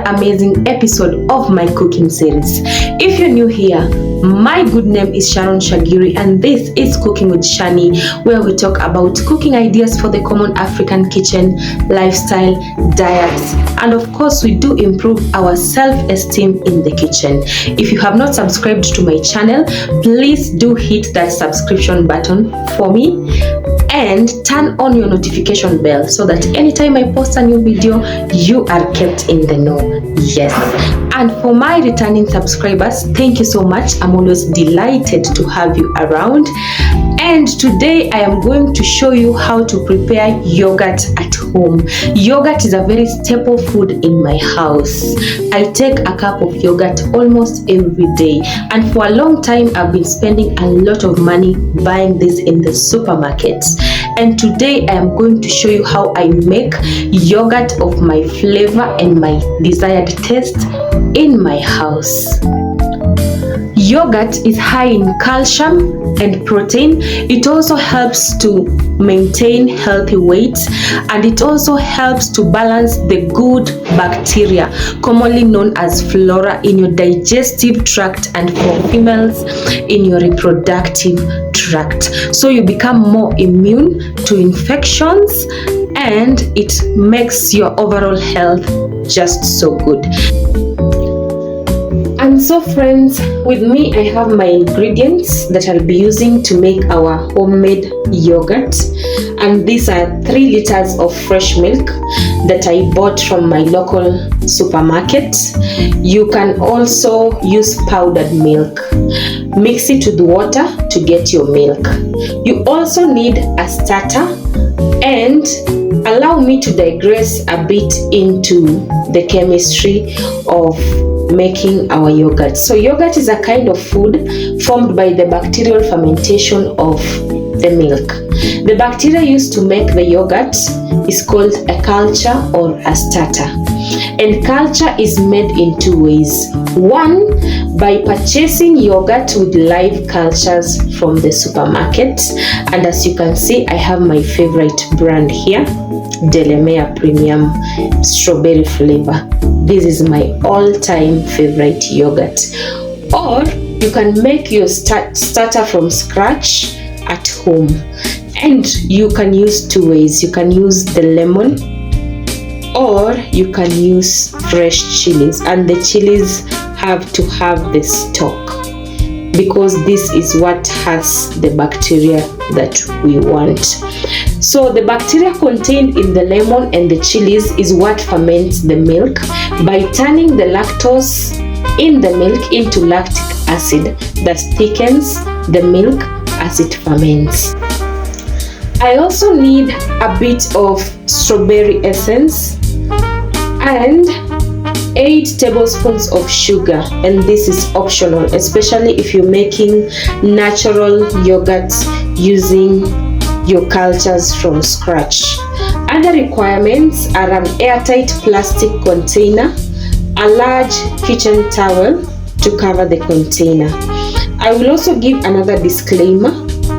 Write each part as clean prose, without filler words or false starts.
amazing episode of my cooking series. If you're new here, my good name is Sharon Shagiri and this is Cooking with Shani, where we talk about cooking ideas for the common African kitchen, lifestyle, diets, and of course we do improve our self-esteem in the kitchen. If you have not subscribed to my channel, please do hit that subscription button for me and turn on your notification bell so that anytime I post a new video, you are kept in the know. Yes. And for my returning subscribers, thank you so much. I'm always delighted to have you around. And today I am going to show you how to prepare yogurt at home. Yogurt is a very staple food in my house. I take a cup of yogurt almost every day, and for a long time I've been spending a lot of money buying this in the supermarkets. And today I am going to show you how I make yogurt of my flavor and my desired taste in my house. Yogurt is high in calcium and protein. It also helps to maintain healthy weight, and it also helps to balance the good bacteria, commonly known as flora, in your digestive tract, and for females in your reproductive tract. So you become more immune to infections and it makes your overall health just so good. And so friends, with me I have my ingredients that I'll be using to make our homemade yogurt, and these are 3 liters of fresh milk that I bought from my local supermarket. You can also use powdered milk. Mix it with water to get your milk. You also need a starter, and allow me to digress a bit into the chemistry of making our yogurt. So yogurt is a kind of food formed by the bacterial fermentation of the milk. The bacteria used to make the yogurt is called a culture or a starter. And culture is made in 2 ways. One, by purchasing yogurt with live cultures from the supermarket. And as you can see, I have my favorite brand here, Delamere Premium Strawberry Flavor. This is my all-time favorite yogurt. Or you can make your starter from scratch at home. And you can use 2 ways. You can use the lemon, or you can use fresh chilies. And the chilies have to have the stalk, because this is what has the bacteria that we want. So the bacteria contained in the lemon and the chilies is what ferments the milk by turning the lactose in the milk into lactic acid that thickens the milk as it ferments. I also need a bit of strawberry essence and 8 tablespoons of sugar, and this is optional, especially if you're making natural yogurts using your cultures from scratch. Other requirements are an airtight plastic container, a large kitchen towel to cover the container. I will also give another disclaimer.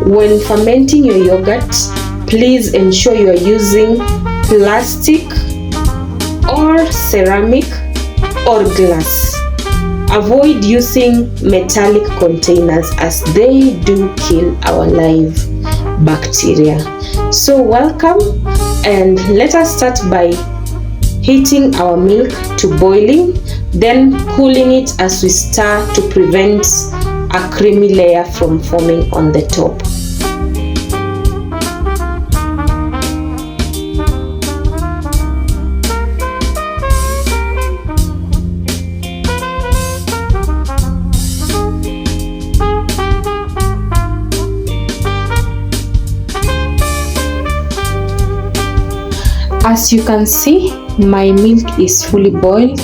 When fermenting your yogurt, please ensure you are using plastic or ceramic or glass. Avoid using metallic containers as they do kill our live bacteria. So welcome, and let us start by heating our milk to boiling, then cooling it as we stir to prevent a creamy layer from forming on the top. As you can see, my milk is fully boiled,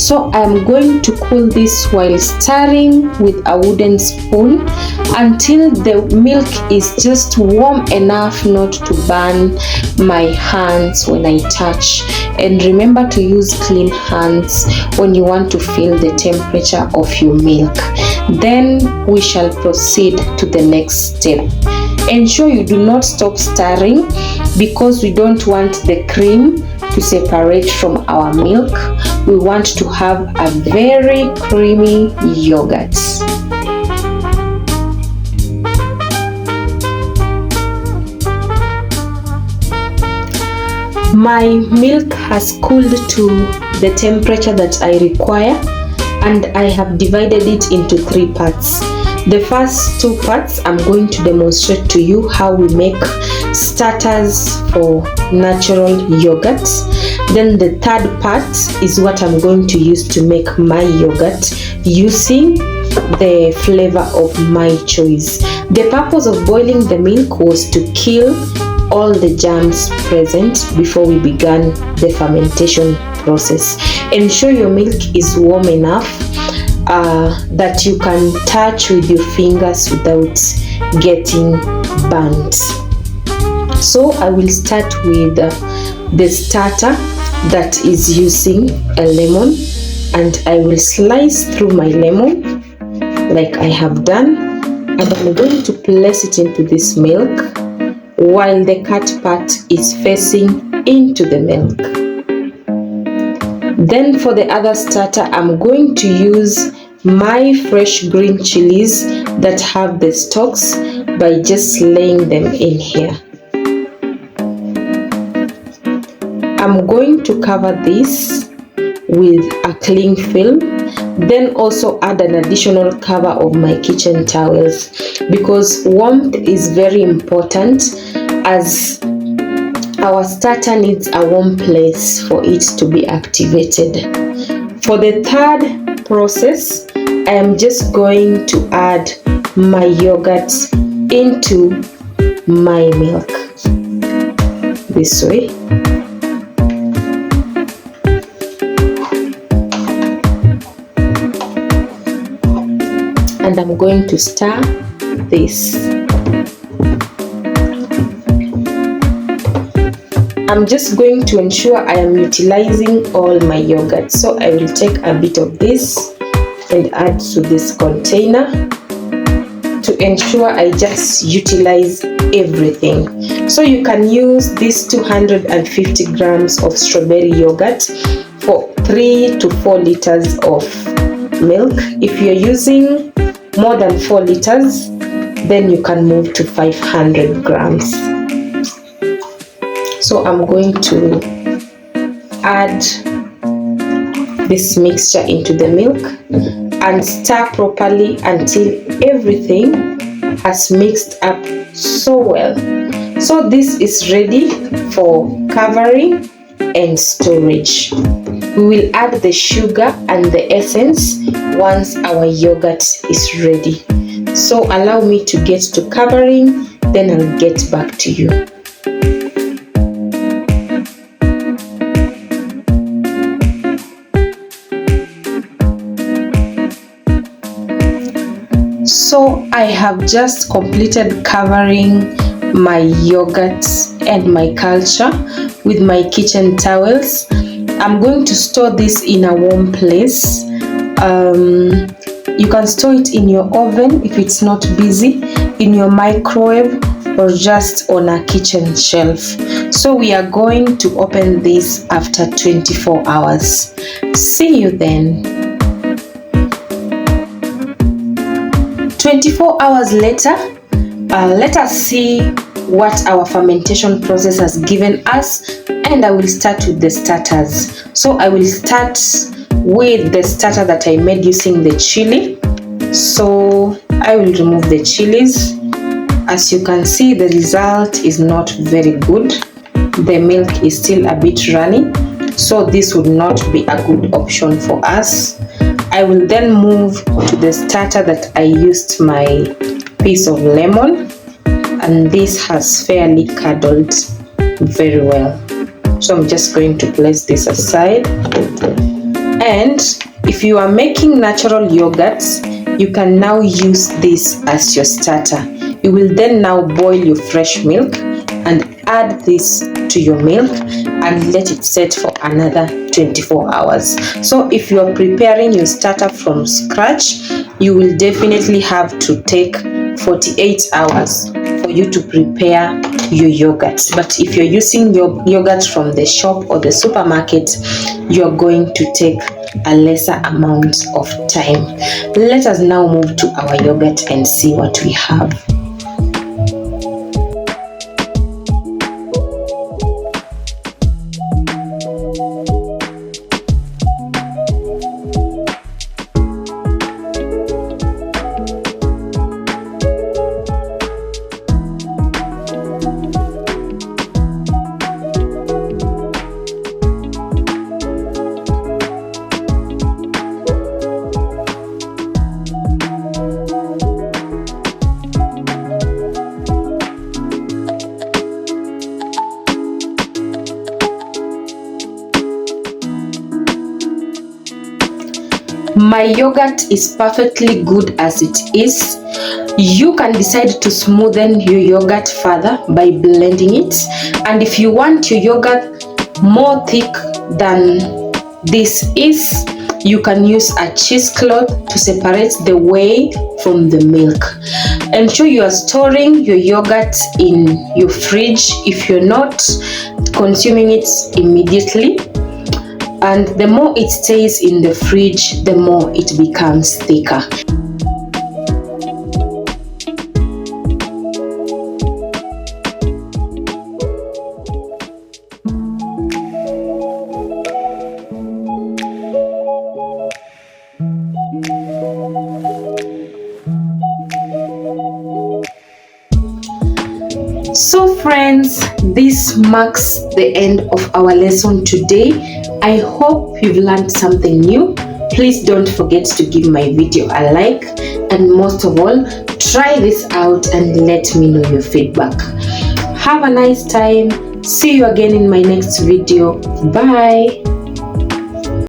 so I am going to cool this while stirring with a wooden spoon until the milk is just warm enough not to burn my hands when I touch. And remember to use clean hands when you want to feel the temperature of your milk. Then we shall proceed to the next step. Ensure you do not stop stirring because we don't want the cream to separate from our milk. We want to have a very creamy yogurt. My milk has cooled to the temperature that I require, and I have divided it into 3 parts. The first 2 parts, I'm going to demonstrate to you how we make starters for natural yogurts. Then the third part is what I'm going to use to make my yogurt using the flavor of my choice. The purpose of boiling the milk was to kill all the germs present before we began the fermentation process. Ensure your milk is warm enough that you can touch with your fingers without getting burnt. So I will start with the starter that is using a lemon, and I will slice through my lemon like I have done, and I'm going to place it into this milk while the cut part is facing into the milk. Then for the other starter, I'm going to use my fresh green chilies that have the stalks by just laying them in here. I'm going to cover this with a cling film, then also add an additional cover of my kitchen towels, because warmth is very important, as our starter needs a warm place for it to be activated. For the third process, I am just going to add my yogurt into my milk this way. And I'm going to stir this. I'm just going to ensure I am utilizing all my yogurt. So I will take a bit of this and add to this container to ensure I just utilize everything. So you can use this 250 grams of strawberry yogurt for 3 to 4 liters of milk. If you're using more than 4 liters, then you can move to 500 grams. So I'm going to add this mixture into the milk and stir properly until everything has mixed up so well. So this is ready for covering and storage. We will add the sugar and the essence once our yogurt is ready. So allow me to get to covering, then I'll get back to you. So I have just completed covering my yogurt and my culture with my kitchen towels. I'm going to store this in a warm place. You can store it in your oven if it's not busy, in your microwave, or just on a kitchen shelf. So we are going to open this after 24 hours. See you then. 24 hours later, let us see what our fermentation process has given us, and I will start with the starters. So I will start with the starter that I made using the chili. So I will remove the chilies. As you can see, the result is not very good. The milk is still a bit runny, so this would not be a good option for us. I will then move to the starter that I used my piece of lemon, and this has fairly curdled very well. So I'm just going to place this aside. And if you are making natural yogurts, you can now use this as your starter. You will then now boil your fresh milk and add this to your milk and let it set for another 24 hours. So if you are preparing your starter from scratch, you will definitely have to take 48 hours for for you to prepare your yogurt. But if you're using your yogurt from the shop or the supermarket, you're going to take a lesser amount of time. Let us now move to our yogurt and see what we have. My yogurt is perfectly good as it is. You can decide to smoothen your yogurt further by blending it, and if you want your yogurt more thick than this is, you can use a cheesecloth to separate the whey from the milk. Ensure you are storing your yogurt in your fridge if you're not consuming it immediately. And the more it stays in the fridge, the more it becomes thicker. So friends, this marks the end of our lesson today. I hope you've learned something new. Please don't forget to give my video a like, and most of all, try this out and let me know your feedback. Have a nice time. See you again in my next video. Bye.